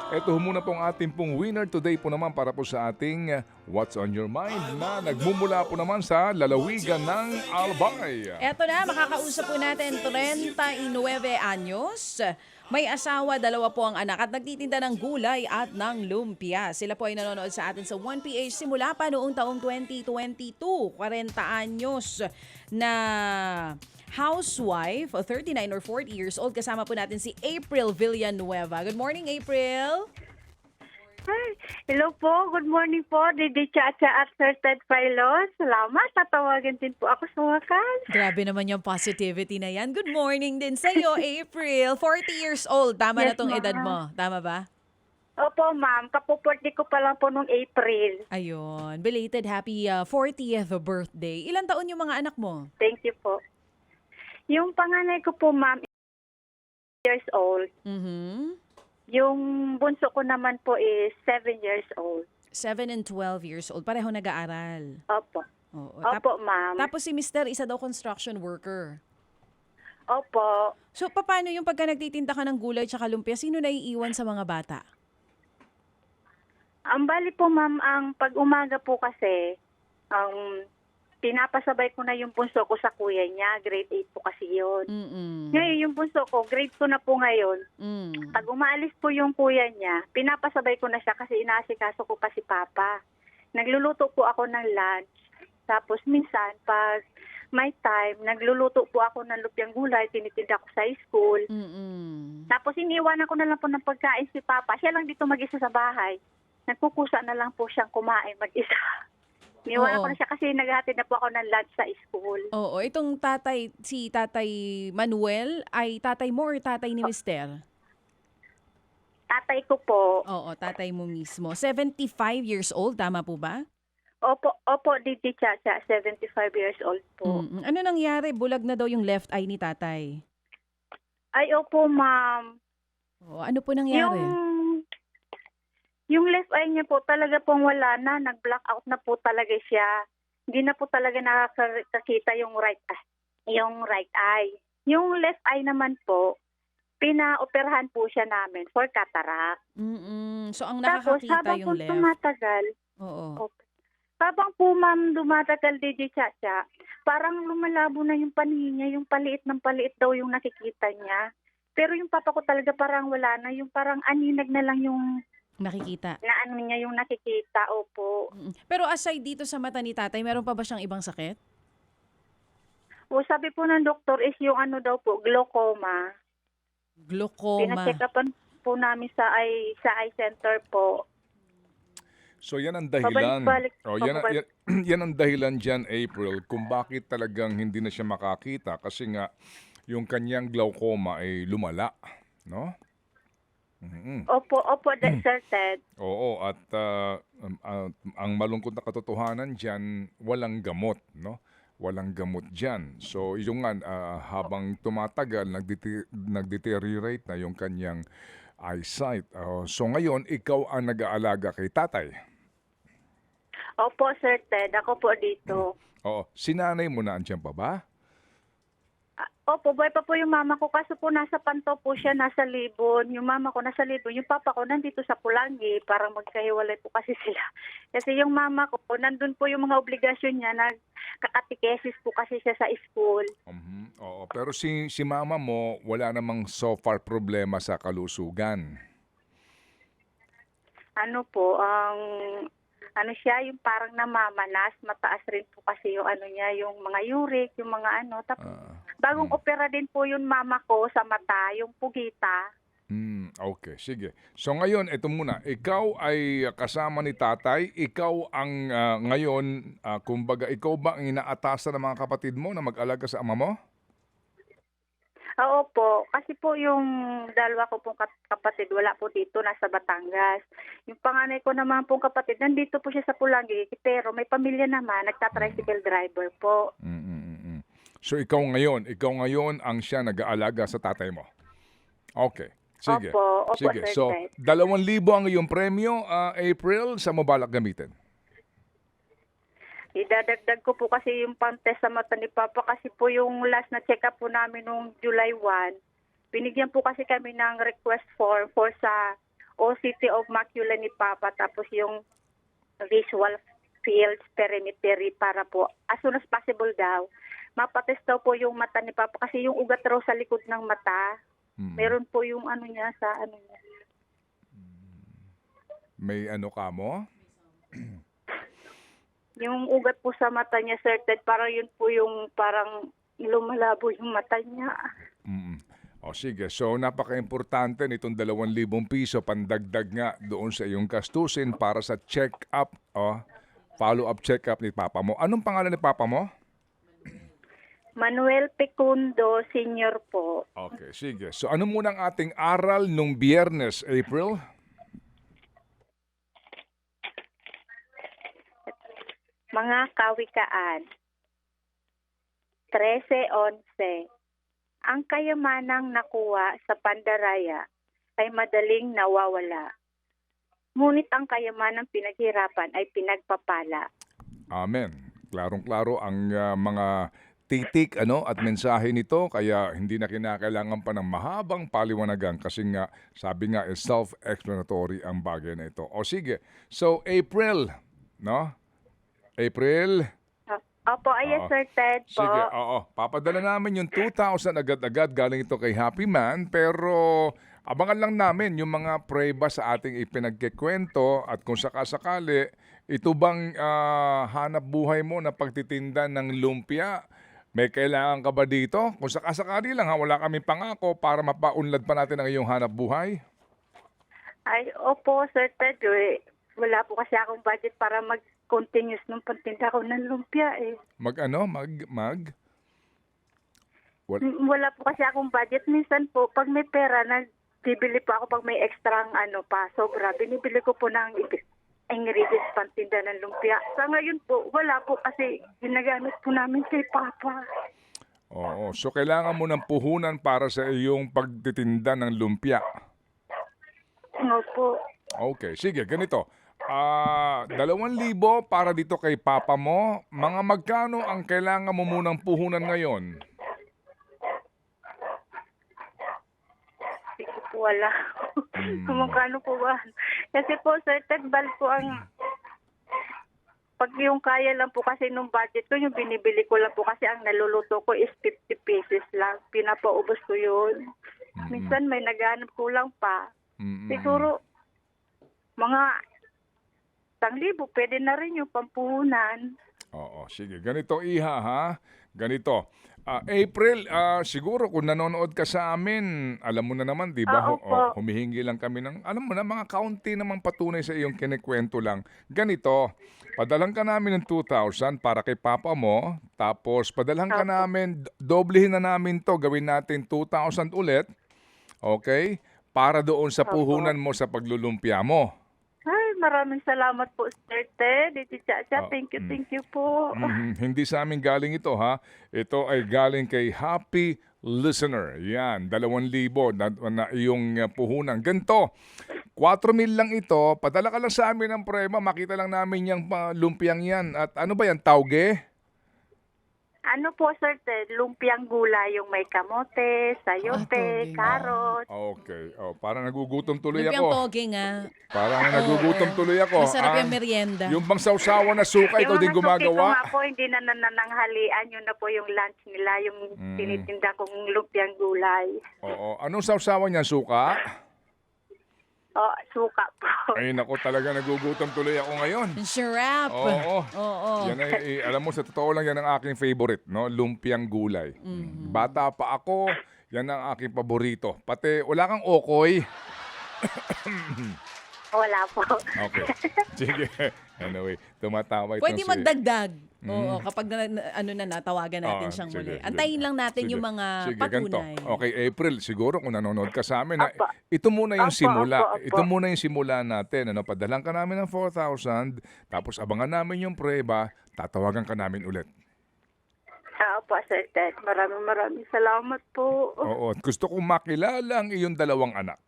Ito muna pong ating pong winner today po naman para po sa ating What's on Your Mind na nagmumula po naman sa lalawigan ng Albay. Eto na, makakausap po natin 39 anyos. May asawa, dalawa po ang anak at nagtitinda ng gulay at ng lumpia. Sila po ay nanonood sa atin sa 1PH simula pa noong taong 2022. 40 anyos na housewife, 39 or 40 years old. Kasama po natin si April Villanueva. Good morning, April. Hi. Hello po. Good morning po, Didi Chacha at Sir Ted Pailos. Salamat. Tatawagan din po ako sa wakas. Grabe naman yung positivity na yan. Good morning din sa iyo, April. 40 years old. Tama na Yes, tong edad ma'am. mo. Tama ba? Opo, ma'am. Kapupurti ko pa lang po nung April. Ayun. Belated happy 40th birthday. Ilan taon yung mga anak mo? Thank you po. Yung panganay ko po, ma'am, years old. Mhm. Yung bunso ko naman po is 7 years old. 7 and 12 years old. Pareho nag-aaral. Opo. Oo. Opo, ma'am. Tapos si Mister, isa daw construction worker. Opo. So, paano yung pagka nagtitinda ka ng gulay tsaka lumpia, sino naiiwan sa mga bata? Ang bali po, ma'am, ang pag-umaga po kasi, pinapasabay ko na yung bunso ko sa kuya niya. Grade 8 po kasi yun. Mm-mm. Ngayon, yung bunso ko, grade 2 na po ngayon. Mm. Pag umaalis po yung kuya niya, pinapasabay ko na siya kasi inaasikaso ko pa si Papa. Nagluluto po ako ng lunch. Tapos minsan, pag may time, nagluluto po ako ng lupyang gulay, tinitinda ko sa school. Mm-mm. Tapos iniiwanan ko na lang po ng pagkain si Papa. Siya lang dito mag-isa sa bahay. Nagkukusa na lang po siyang kumain mag-isa. Iniiwanan Oo. ko na siya kasi naghahatid na po ako ng lunch sa school. Oo. Itong tatay, si Tatay Manuel, ay tatay mo or tatay ni Mister? Tatay ko po, Oo, tatay mo mismo. 75 years old, tama po ba? opo, Didi Chacha, 75 years old po. Mm-mm. Ano nangyari? Bulag na daw yung left eye ni tatay. Ay, opo, ma'am. Oo, ano po nangyari? Yung left eye niya po talaga pong wala na. Nag-blackout na po talaga siya. Hindi na po talaga nakakakita yung right eye. Yung left eye naman po, pinaoperahan po siya namin for cataract. Mm-mm. So, ang Tapos, nakakakita habang yung po left. tumatagal, Oo. habang po ma'am dumatagal, DJ Chacha, parang lumalabo na yung paningin niya, yung paliit ng paliit daw yung nakikita niya. Pero yung papa ko talaga parang wala na, yung parang aninag na lang yung Nakikita. na ano niya yung nakikita, opo. Mm. Pero aside dito sa mata ni tatay, meron pa ba siyang ibang sakit? O sabi po ng doktor is yung ano daw po, glaucoma. Glaucoma. Pina-check upan po namin sa eye center po. So yan ang dahilan. Pabalik-balik. Yan ang dahilan dyan, April, kung bakit talagang hindi na siya makakita kasi nga yung kanyang glaucoma ay lumala, no? Mhm. Opo, Sir Ted. Oo, at ang malungkot na katotohanan dyan, walang gamot, no? Walang gamot dyan. So, yung nga, habang tumatagal, nagdeteriorate na yung kanyang eyesight. So, ngayon, ikaw ang nag-aalaga kay tatay. Opo, Sir Ted. Ako po dito. Oo, sinanay mo na andyan pa ba? Opo, buhay pa po yung mama ko. Kaso po nasa Panto po siya, nasa Libon. Yung mama ko nasa Libon. Yung papa ko nandito sa Pulangi. Parang magkahiwalay po kasi sila. Kasi yung mama ko, nandun po yung mga obligasyon niya. Nagkakatikesis po kasi siya sa school. Mhm. Oo, pero si mama mo, wala namang so far problema sa kalusugan. Ano po, ano siya, yung parang namamanas, mataas rin po kasi yung ano niya, yung mga uric, yung mga ano. Tapos, bagong opera din po yung mama ko sa mata, yung pugita. Okay, sige. So ngayon, ito muna. Ikaw ay kasama ni tatay. Ikaw ang ngayon, kumbaga, ikaw ba ang inaatasan ng mga kapatid mo na mag-alaga sa ama mo? Oo po, kasi po yung dalawa ko pong kapatid, wala po dito, nasa Batangas. Yung panganay ko naman pong kapatid, nandito po siya sa Pulangi, pero may pamilya naman, nagtatricycle driver po. So ikaw ngayon ang siya nag-aalaga sa tatay mo. Okay. Sige. Opo, Sige. Sir So, Ted. 2,000 ang iyong premyo, April, sa mo balak gamitin? Idadagdag ko po kasi yung pang-test sa mata ni Papa kasi po yung last na check-up po namin noong July 1, binigyan po kasi kami ng request form for sa OCT of macula ni Papa, tapos yung visual fields perimetry para po as soon as possible daw. Mapatest daw po yung mata ni Papa kasi yung ugat raw sa likod ng mata. Meron po yung ano niya sa ano niya. May ano ka mo? Yung ugat po sa mata niya, Sir Ted, parang yun po yung parang lumalabo yung mata niya. O sige, so napaka-importante nitong 2,000 piso pandagdag nga doon sa iyong gastusin para sa check-up, follow-up check-up ni Papa mo. Anong pangalan ni Papa mo? Manuel Pecundo, senior po. Okay, sige. So ano muna ang ating aral nung Biyernes, April? Mga kawikaan. 13:11. Ang kayamanang nakuha sa pandaraya ay madaling nawawala. Ngunit ang kayamanang pinaghirapan ay pinagpapala. Amen. Klarong-klaro ang mga titik at mensahe nito kaya hindi na kinakailangan pa ng mahabang paliwanagan kasi nga sabi nga self-explanatory ang bagay na ito. O sige. So April, no? April. Opo, yes, Sir Ted po. Sige, papadala namin yung 2,000 agad-agad galing ito kay Happy Man pero abangan lang namin yung mga prueba sa ating ipinagkikwento at kung sakasakali, ito bang hanap buhay mo na pagtitinda ng lumpia? May kailangan ka ba dito? Kung sakasakali lang wala kami pangako para mapaunlad pa natin ang iyong hanap buhay. Ay, opo, Sir Ted. Wala po kasi akong budget para mag-continuous nung pagtinda ko ng lumpia eh. Wala po kasi akong budget. Minsan po, pag may pera, nagbibili po ako pag may extra pa, sobra. Binibili ko po ng ingredients pantinda ng lumpia. Sa ngayon po, wala po kasi ginagamit po namin kay Papa. Oo, so kailangan mo ng puhunan para sa iyong pagtitinda ng lumpia. Opo. Okay, sige, ganito. 2,000 para dito kay Papa mo. Mga magkano ang kailangan mo munang puhunan ngayon? Wala. Kumukano po ba? Kasi po, Sir Ted, bal po ang pag yung kaya lang po kasi nung budget ko, yung binibili ko lang po kasi ang naluluto ko is 50 pesos lang. Pinapaubos ko yun. Minsan may naghanap kulang pa. Siguro, mga 1,000, pwede na rin yung pampuhunan. Oo, sige. Ganito, Iha, ha? Ganito. April, siguro kung nanonood ka sa amin, alam mo na naman, di ba? Humihingi lang kami ng, alam mo na, mga kaunti namang patunay sa iyong kinikwento lang. Ganito, padalang ka namin ng 2,000 para kay Papa mo, tapos padalang ka namin, doblehin na namin to, gawin natin 2,000 ulit, okay? Para doon sa puhunan mo sa paglulumpia mo. Ay, maraming salamat po, Sir Ted. Thank you po. Hindi sa amin galing ito, ha? Ito ay galing kay Happy Listener. Yan, 2,000 na iyong puhunan. Ganito, 4,000 lang ito. Padala ka lang sa amin ng prema. Makita lang namin yung lumpiang yan. At ano ba yan, tauge? Ano po, Sir Ted? Lumpiang gulay, yung may kamote, sayote, carrot. Okay. Parang nagugutom tuloy Lumpiang ako. toge nga. Parang nagugutom tuloy ako. Masarap yung merienda. Yung bang sausawan na suka, ikaw din Yung mga suki ko gumagawa? nga po, hindi na nananghalian. Yun na po yung lunch nila, yung tinitinda kong lumpiang gulay. Oo. Anong sausawan niya, suka? Suka po. Ay, naku, talaga nagugutom tuloy ako ngayon. Sarap. Oo. Yan ay, alam mo, sa totoo lang yan ang aking favorite, no? Lumpiang gulay. Bata pa ako, yan ang aking paborito. Pati, wala kang okoy. Wala po. Okay. Sige. Anyway, tumatawa itong Pwede magdagdag. Oo, kapag natawagan natin siyang sige, muli. sige. Antayin lang natin Sige. yung mga Sige, ganito. patunay. Okay, April, siguro kung nanonood ka sa amin, Apo. ito muna yung Apo, simula. apo. Ito muna yung simula natin. Padalang ka namin ng 4,000, tapos abangan namin yung prueba, tatawagan ka namin ulit. Opo, Sir Ted. Maraming salamat po. Oo, at gusto kong makilala ang iyong 2 anak.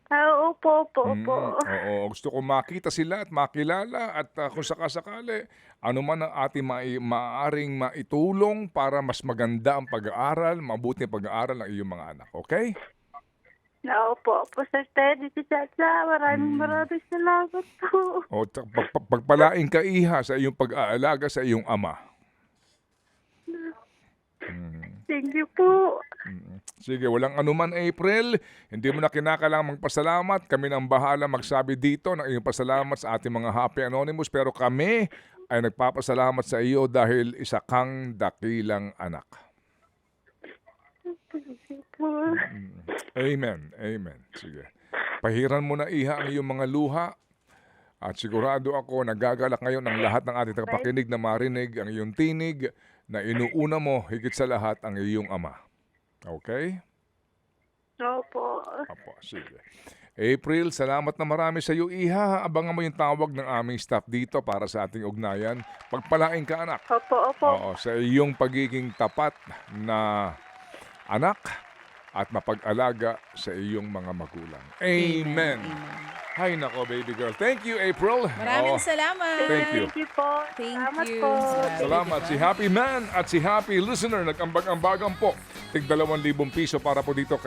Opo. Oo, gusto kong makita sila at makilala at kung sakasakali, ano man ang ating maaaring maitulong para mas maganda ang pag-aaral, mabuti ang pag-aaral ng iyong mga anak. Okay? Opo, Sir Teddy, si Chacha. Maraming salamat po. O, pagpalain ka, iha, sa iyong pag-aalaga sa iyong ama. Thank you po. Sige, walang anuman, April. Hindi mo na kinakailangang magpasalamat. Kami nang bahala magsabi dito ng iyong pasalamat sa ating mga Happy Anonymous. Pero kami ay nagpapasalamat sa iyo dahil isa kang dakilang anak. Thank you po. Amen. Amen. Sige. Pahiran mo na, iha, ang iyong mga luha. At sigurado ako, nagagalak ngayon ang lahat ng ating tagapakinig na marinig ang iyong tinig na inuuna mo higit sa lahat ang iyong ama. Okay? Opo. Apo, sige. April, salamat na marami sa iyo, iha. Abangan mo yung tawag ng aming staff dito para sa ating ugnayan. Pagpalain ka, anak. Opo. Oo, sa iyong pagiging tapat na anak at mapag-alaga sa iyong mga magulang. Amen. Hay nako, baby girl. Thank you, April. Maraming Oo, salamat. Thank you. Thank you po. Thank Salamat you. po. Salamat. Si Happy Man at si Happy Listener nag-ambag-ambagan po. Tig 2,000 piso para po dito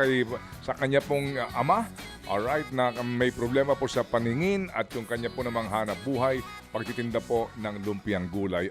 sa kanya pong ama. Alright, na may problema po sa paningin at yung kanya po namang hanap buhay, pagtitinda po ng lumpiang gulay